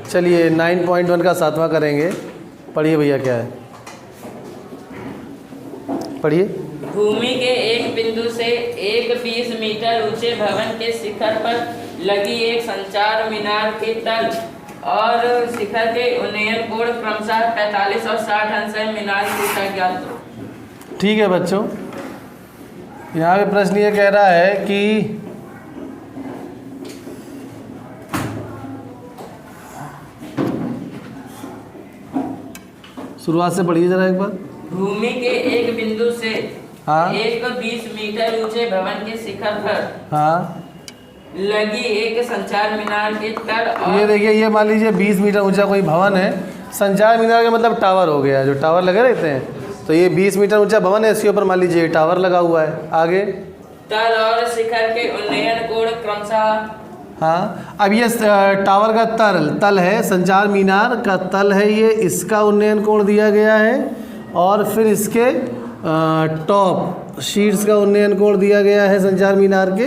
चलिए 9.1 का 7वां करेंगे। पढ़िए भैया, क्या है, पढ़िए। भूमि के एक बिंदु से एक 20 मीटर ऊंचे भवन के शिखर पर लगी एक संचार मीनार के तल और शिखर के उन्नयन कोण क्रमशः 45 और 60 अंश है। मीनार की ऊंचाई ज्ञात करो। ठीक है बच्चों, यहाँ पे प्रश्न ये कह रहा है कि शुरुआत से पढ़िए जरा एक बार। भूमि के एक बिंदु से हाँ एक 20 मीटर ऊंचे भवन के शिखर पर हाँ लगी एक संचार मीनार के तल और ये देखिए, ये मान लीजिए 20 मीटर ऊंचा कोई भवन है। संचार मीनार का मतलब टावर हो गया, जो टावर लगे रहते हैं। तो ये 20 मीटर ऊंचा भवन है, इसके ऊपर मान लीजिए टावर लगा हुआ है। आगे तल और शिखर के उन्नयन कोण क्रमशः। हाँ, अब ये टावर का तल है, संचार मीनार का तल है ये, इसका उन्नयन कोण दिया गया है। और फिर इसके टॉप शीट्स का उन्नयन कोण दिया गया है संचार मीनार के।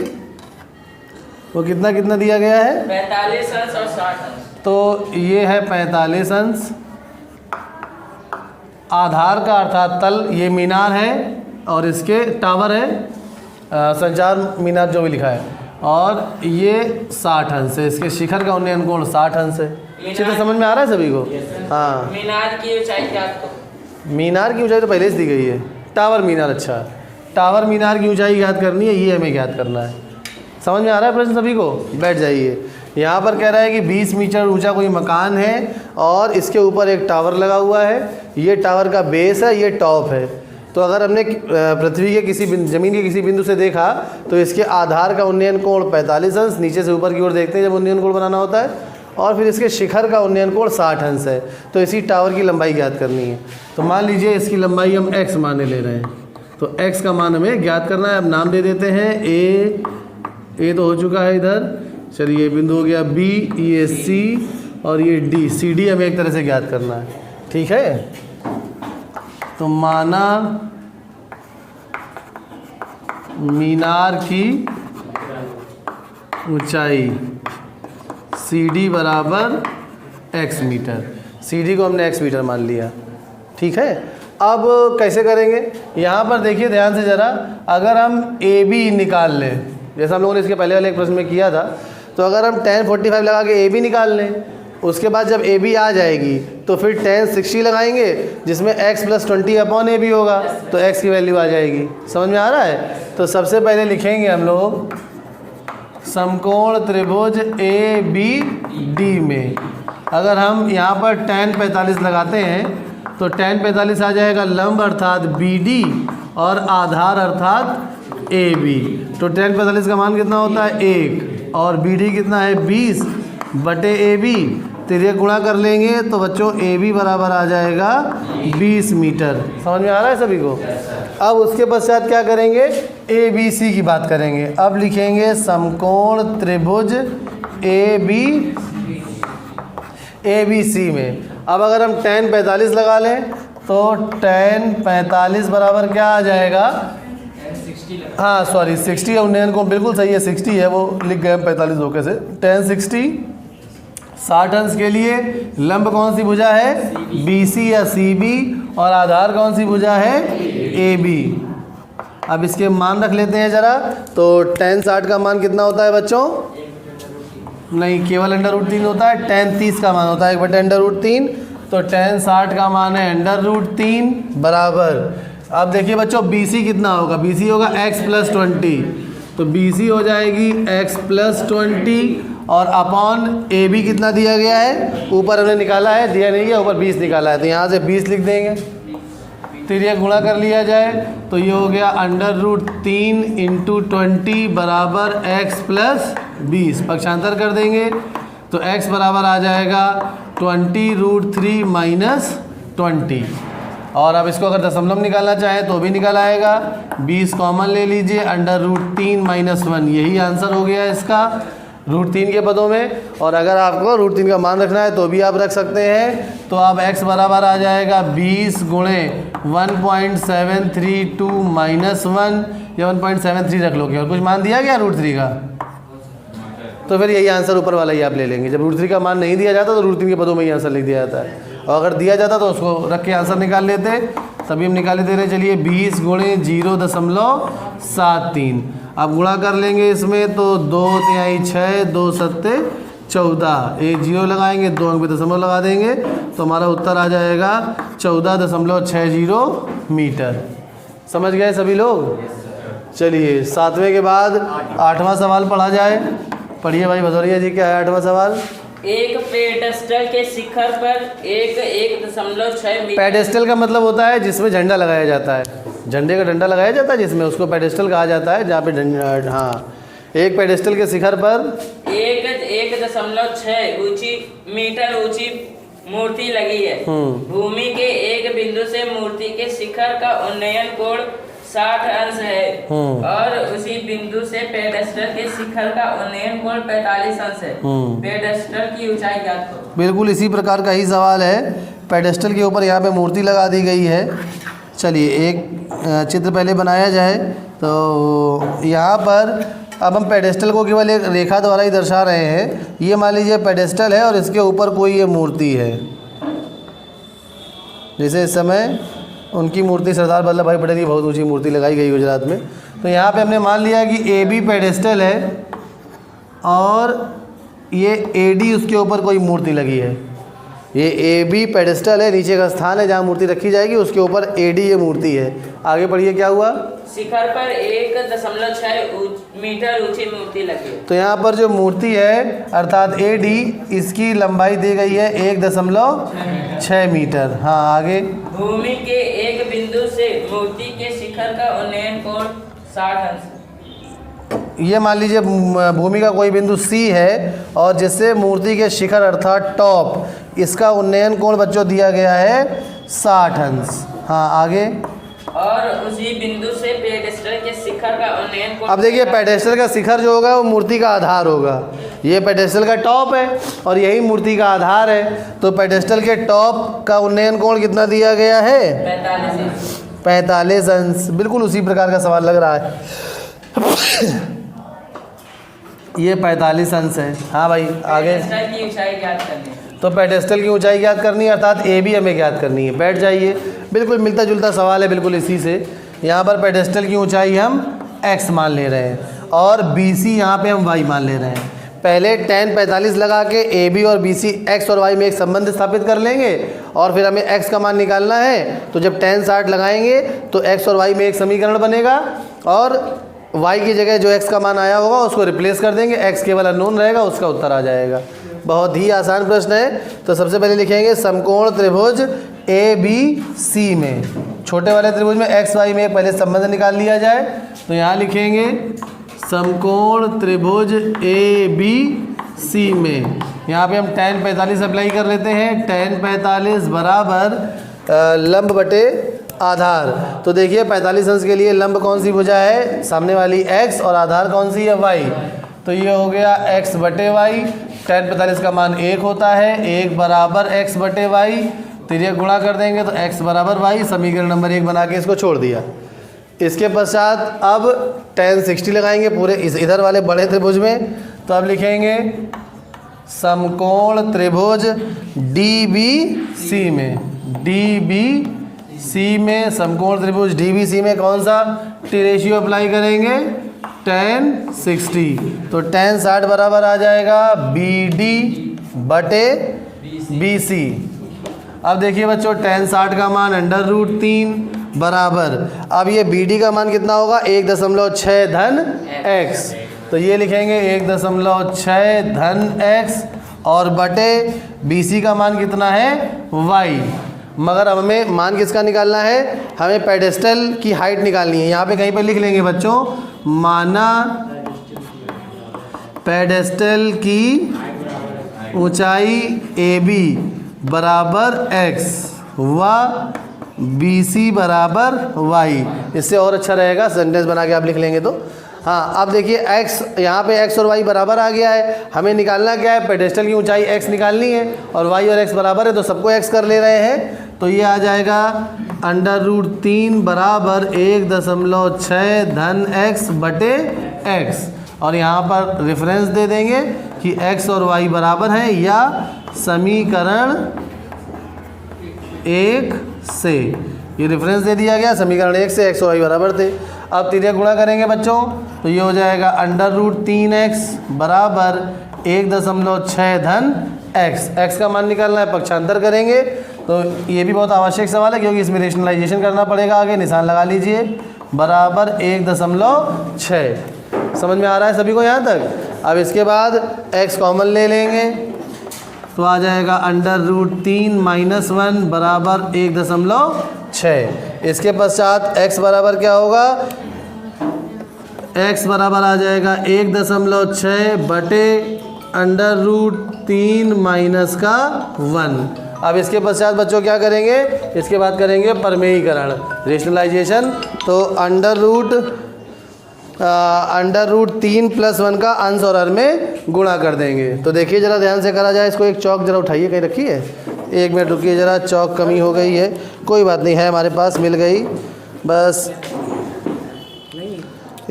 वो कितना कितना दिया गया है? 45 अंश और 60 अंश। तो ये है 45 अंश। आधार का अर्थात तल, ये मीनार है और इसके टावर है, संचार मीनार जो भी लिखा है। और ये 60 अंश है, इसके शिखर का उन्नयन कोण 60 अंश है। चित्र समझ में आ रहा है सभी को? हाँ। मीनार की ऊंचाई ज्ञात करो। मीनार की ऊंचाई तो पहले से दी गई है। टावर मीनार, अच्छा, टावर मीनार की ऊंचाई ज्ञात करनी है, ये हमें ज्ञात करना है। समझ में आ रहा है प्रश्न सभी को? बैठ जाइए। यहाँ पर कह रहा है कि 20 मीटर ऊंचा कोई मकान है और इसके ऊपर एक टावर लगा हुआ है। ये टावर का बेस है, ये टॉप है। तो अगर हमने पृथ्वी के किसी ज़मीन के किसी बिंदु से देखा तो इसके आधार का उन्नयन कोण 45 अंश, नीचे से ऊपर की ओर देखते हैं जब उन्नयन कोण बनाना होता है। और फिर इसके शिखर का उन्नयन कोण 60 अंश है। तो इसी टावर की लंबाई ज्ञात करनी है। तो मान लीजिए इसकी लंबाई हम x माने ले रहे हैं, तो x का मान हमें ज्ञात करना है। अब नाम दे देते हैं ए तो हो चुका है इधर। चलिए, बिंदु हो गया B, ये C और ये D। CD हमें एक तरह से ज्ञात करना है, ठीक है। तो माना मीनार की ऊंचाई CD बराबर x मीटर। CD को हमने x मीटर मान लिया, ठीक है। अब कैसे करेंगे? यहाँ पर देखिए ध्यान से ज़रा, अगर हम AB निकाल लें, जैसा हम लोगों ने इसके पहले वाले एक प्रश्न में किया था, तो अगर हम tan 45 लगा के AB निकाल लें, उसके बाद जब AB आ जाएगी तो फिर tan 60 लगाएंगे, जिसमें x + 20/AB होगा, तो x की वैल्यू आ जाएगी। समझ में आ रहा है? तो सबसे पहले लिखेंगे हम लोग समकोण त्रिभुज ABD में अगर हम यहाँ पर tan 45 लगाते हैं तो tan 45 आ जाएगा लंब अर्थात BD और आधार अर्थात AB। तो tan 45 का मान कितना होता है? 1 और BD कितना है? 20/AB। तिर्यक गुणा कर लेंगे तो बच्चों AB बराबर आ जाएगा 20 मीटर। समझ में आ रहा है सभी को? अब उसके पश्चात क्या करेंगे? ABC की बात करेंगे। अब लिखेंगे समकोण त्रिभुज ABC में। अब अगर हम tan 45 लगा लें तो tan 45 बराबर क्या आ जाएगा? हाँ सॉरी, 60 का उन्नयन कोण बिल्कुल सही है, 60 है, वो लिख गए हम 45 धोखे से। tan 60 60 अंश के लिए लंब कौन सी भुजा है? BC या CB और आधार कौन सी भुजा है? AB। अब इसके मान रख लेते हैं ज़रा। तो tan 60 का मान कितना होता है बच्चों? नहीं, केवल √3 होता है। tan 30 का मान होता है 1/√3। तो tan 60 का मान है √3 बराबर। अब देखिए बच्चों, BC कितना होगा? BC होगा x + 20। तो BC हो जाएगी x + 20 और अपॉन AB कितना दिया गया है? ऊपर हमने निकाला है, दिया नहीं है, ऊपर 20 निकाला है, तो यहाँ से 20 लिख देंगे। तिर्यक गुणा कर लिया जाए तो ये हो गया √3 × 20 बराबर x + 20। पक्षांतर कर देंगे तो x बराबर आ जाएगा 20√3 - 20। और अब इसको अगर दशमलव निकालना चाहें तो भी निकल आएगा। 20 कॉमन ले लीजिए, √3 - 1, यही आंसर हो गया इसका √3 के पदों में। और अगर आपको √3 का मान रखना है तो भी आप रख सकते हैं। तो अब x बराबर आ जाएगा 20 × 1.732 - 1 या 1.73 रख लो। और कुछ मान दिया गया √3 का? तो फिर यही आंसर ऊपर वाला ही आप ले लेंगे। जब √3 का मान नहीं दिया जाता तो √3 के पदों में ही आंसर लिख दिया जाता है, और अगर दिया जाता तो उसको रख के आंसर निकाल लेते, तभी हम निकाले दे रहे। चलिए 20 गुणे 0.73, अब गुणा कर लेंगे इसमें तो 2 तिहाई 6, 2 सत्ते 14, एक 0 लगाएंगे, 2 अंक पे दशमलव लगा देंगे तो हमारा उत्तर आ जाएगा 14.60 मीटर। समझ गए सभी लोग? चलिए 7वें के बाद 8वां सवाल पढ़ा जाए। पढ़िए भाई भदौरिया जी, क्या है 8वां सवाल? एक पेडेस्टल के शिखर पर 1.6 मीटर। पेडेस्टल का मतलब होता है जिसमें झंडा लगाया जाता है, झंडे का डंडा लगाया जाता है जिसमें, उसको पेडेस्टल कहा जाता है। जहाँ पे हाँ, एक पेडेस्टल के शिखर पर 1.6 मीटर ऊंची मूर्ति लगी है। भूमि के एक बिंदु से मूर्ति के शिखर का उन्नयन कोण 60 अंश है, और उसी बिंदु से पेडेस्टल के शिखर का उन्नयन कोण 45 अंश है। पेडेस्टल की ऊंचाई ज्ञात करो। बिल्कुल इसी प्रकार का ही सवाल है। पेडेस्टल के ऊपर यहाँ पे मूर्ति लगा दी गई है। चलिए एक चित्र पहले बनाया जाए। तो यहाँ पर अब हम पेडेस्टल को केवल एक रेखा द्वारा ही दर्शा रहे हैं। ये मान लीजिए पेडेस्टल है और इसके ऊपर कोई ये मूर्ति है, जैसे इस समय उनकी मूर्ति सरदार वल्लभ भाई पटेल की बहुत ऊंची मूर्ति लगाई गई गुजरात में। तो यहाँ पे हमने मान लिया कि AB पेडेस्टल है और ये AD उसके ऊपर कोई मूर्ति लगी है। ये AB पेडेस्टल है, नीचे का स्थान है जहाँ मूर्ति रखी जाएगी, उसके ऊपर AD ये मूर्ति है। आगे पढ़िए क्या हुआ? शिखर पर 1.6 मीटर ऊंची मूर्ति लगी है। तो यहाँ पर जो मूर्ति है अर्थात AD, इसकी लंबाई दी गई है 1.6 मीटर। हाँ आगे। भूमि के एक बिंदु से मूर्ति के शिखर का उन्नयन कोण 60 अंश। ये मान लीजिए भूमि का कोई बिंदु C है और जिससे मूर्ति के शिखर अर्थात टॉप, इसका उन्नयन कोण बच्चों दिया गया है 60 अंश। हाँ आगे। और उसी बिंदु से पेडेस्टल के शिखर का उन्नयन कोण। अब देखिए पेडेस्टल का शिखर जो होगा वो मूर्ति का आधार होगा। ये पेडेस्टल का टॉप है और यही मूर्ति का आधार है। तो पेडेस्टल के टॉप का उन्नयन कोण कितना दिया गया है? 45 अंश। बिल्कुल उसी प्रकार का सवाल लग रहा है। ये 45 अंश है। हाँ भाई आगे। पेडेस्टल की ऊंचाई ज्ञात करनी है। तो पेडेस्टल की ऊंचाई ज्ञात करनी है अर्थात AB हमें ज्ञात करनी है। बैठ जाइए, बिल्कुल मिलता जुलता सवाल है, बिल्कुल इसी से। यहाँ पर पेडेस्टल की ऊंचाई हम x मान ले रहे हैं और BC यहाँ पे हम y मान ले रहे हैं। पहले tan 45 लगा के AB और BC x और y में एक संबंध स्थापित कर लेंगे और फिर हमें x का मान निकालना है। तो जब tan 60 लगाएंगे तो x और y में एक समीकरण बनेगा और y की जगह जो x का मान आया होगा उसको रिप्लेस कर देंगे, x केवल अननोन रहेगा, उसका उत्तर आ जाएगा। बहुत ही आसान प्रश्न है। तो सबसे पहले लिखेंगे समकोण त्रिभुज ABC में, छोटे वाले त्रिभुज में x y में पहले संबंध निकाल लिया जाए। तो यहाँ लिखेंगे समकोण त्रिभुज ABC में, यहाँ पे हम tan 45 अप्लाई कर लेते हैं। tan 45 बराबर लंब बटे आधार। तो देखिए 45 अंश के लिए लंब कौन सी भुजा है? सामने वाली x और आधार कौन सी है? y। तो ये हो गया x बटे y। tan 45 का मान 1 होता है, 1 बराबर x बटे y। तिर्यक गुणा कर देंगे तो x बराबर y। समीकरण नंबर 1 बना के इसको छोड़ दिया। इसके पश्चात अब tan 60 लगाएंगे पूरे इधर वाले बड़े त्रिभुज में। तो अब लिखेंगे समकोण त्रिभुज DBC में, DBC में समकोण त्रिभुज DBC में कौन सा टी रेशियो अप्लाई करेंगे? tan 60। तो tan 60 बराबर आ जाएगा BD बटे BC। अब देखिए बच्चों tan 60 का मान √3 बराबर, अब ये BD का मान कितना होगा? 1.6 धन x। तो ये लिखेंगे 1.6 धन x और बटे BC का मान कितना है? y। मगर अब हमें मान किसका निकालना है? हमें पेडेस्टल की हाइट निकालनी है। यहाँ पे कहीं पर लिख लेंगे बच्चों, माना पेडेस्टल की ऊंचाई AB बराबर x व BC बराबर y। इससे और अच्छा रहेगा, सेंटेंस बना के आप लिख लेंगे तो। हाँ अब देखिए x, यहाँ पे x और y बराबर आ गया है। हमें निकालना क्या है? पेडेस्टल की ऊंचाई x निकालनी है और y और x बराबर है तो सबको x कर ले रहे हैं। तो ये आ जाएगा √3 बराबर 1.6 धन x बटे x। और यहाँ पर रेफरेंस दे देंगे कि x और y बराबर हैं या समीकरण 1 से, ये रेफरेंस दे दिया गया, समीकरण 1 से x और y बराबर थे। अब तिर्यक गुणा करेंगे बच्चों, तो ये हो जाएगा √3x बराबर 1.6 धन x का मान निकालना है, पक्षांतर करेंगे। तो ये भी बहुत आवश्यक सवाल है क्योंकि इसमें रेशनलाइजेशन करना पड़ेगा, आगे निशान लगा लीजिए, बराबर 1.6। समझ में आ रहा है सभी को यहाँ तक? अब इसके बाद x कॉमन ले लेंगे तो आ जाएगा √3 - 1 बराबर 1.6। इसके पश्चात x बराबर क्या होगा? x बराबर आ जाएगा 1.6 बटे √3 माइनस का 1। अब इसके पश्चात बच्चों क्या करेंगे? इसके बाद करेंगे परमेयीकरण, रेशनलाइजेशन। तो √3 + 1 का अंश और हर में गुणा कर देंगे। तो देखिए ज़रा ध्यान से करा जाए इसको। एक चौक ज़रा उठाइए, कहीं रखी है? 1 मिनट रुकिए ज़रा, चौक कमी हो गई है, कोई बात नहीं है, हमारे पास मिल गई, बस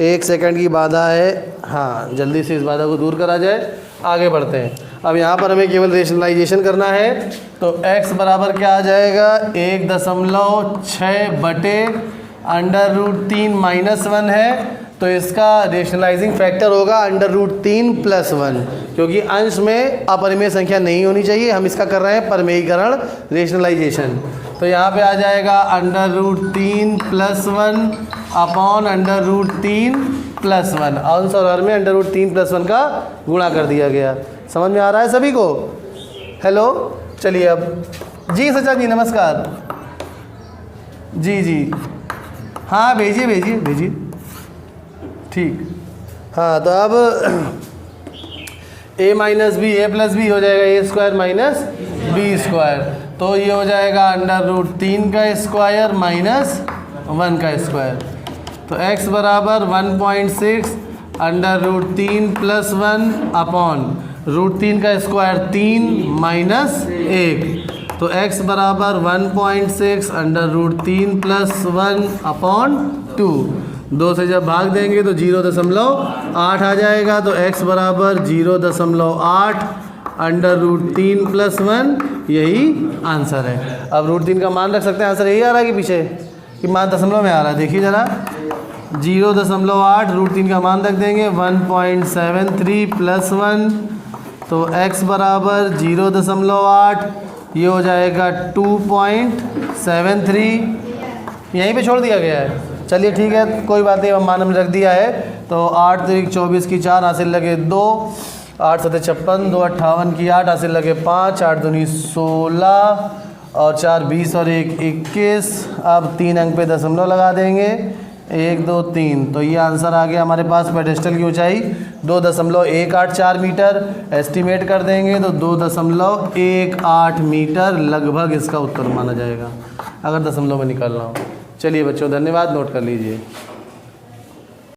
1 सेकंड की बाधा है। हाँ, जल्दी से इस बाधा को दूर करा जाए, आगे बढ़ते हैं। अब यहाँ पर हमें केवल रेशनलाइजेशन करना है। तो x बराबर क्या आ जाएगा? 1.6 बटे √3 - 1 है, तो इसका रेशनलाइजिंग फैक्टर होगा √3 + 1, क्योंकि अंश में अपरिमेय संख्या नहीं होनी चाहिए। हम इसका कर रहे हैं परमेयीकरण, रेशनलाइजेशन। तो यहाँ पे आ जाएगा √3 + 1 अपॉन √3 + 1, अंश और हर में √3 + 1 का गुणा कर दिया गया। समझ में आ रहा है सभी को? हेलो, चलिए अब जी सचा जी नमस्कार। जी हाँ, भेजिए ठीक। हाँ, तो अब a - b a + b हो जाएगा a² - b²। तो ये हो जाएगा √3 का स्क्वायर माइनस 1 का स्क्वायर। तो x बराबर 1.6 √3 + 1 अपॉन √3 का स्क्वायर 3 माइनस 1। तो x बराबर 1.6 √3 + 1 अपॉन 2। 2 से जब भाग देंगे तो 0.8 आ जाएगा। तो x बराबर 0.8 √3 + 1, यही आंसर है। अब √3 का मान रख सकते हैं, आंसर यही आ रहा है कि पीछे कि मान दशमलव में आ रहा है? देखिए ज़रा, 0.8 √3 का मान रख देंगे, 1.73 + 1। तो x बराबर 0.8, ये हो जाएगा 2.73, यहीं पे छोड़ दिया गया है। चलिए ठीक है, कोई बात नहीं, मान हमने रख दिया है। तो 8 × 24 की 4 हासिल लगे 2, 8 × 7 = 56, 2 × 58 की 8 हासिल लगे 5, 8 × 2 = 16 और 4 = 20 और 1 = 21। अब 3 अंक पे दशमलव लगा देंगे, 1 2 3। तो ये आंसर आ गया हमारे पास। पेडेस्टल की ऊंचाई 2.184 मीटर, एस्टीमेट कर देंगे तो 2.18 मीटर लगभग इसका उत्तर माना जाएगा, अगर दशमलव में निकालना हो। चलिए बच्चों, धन्यवाद, नोट कर लीजिए।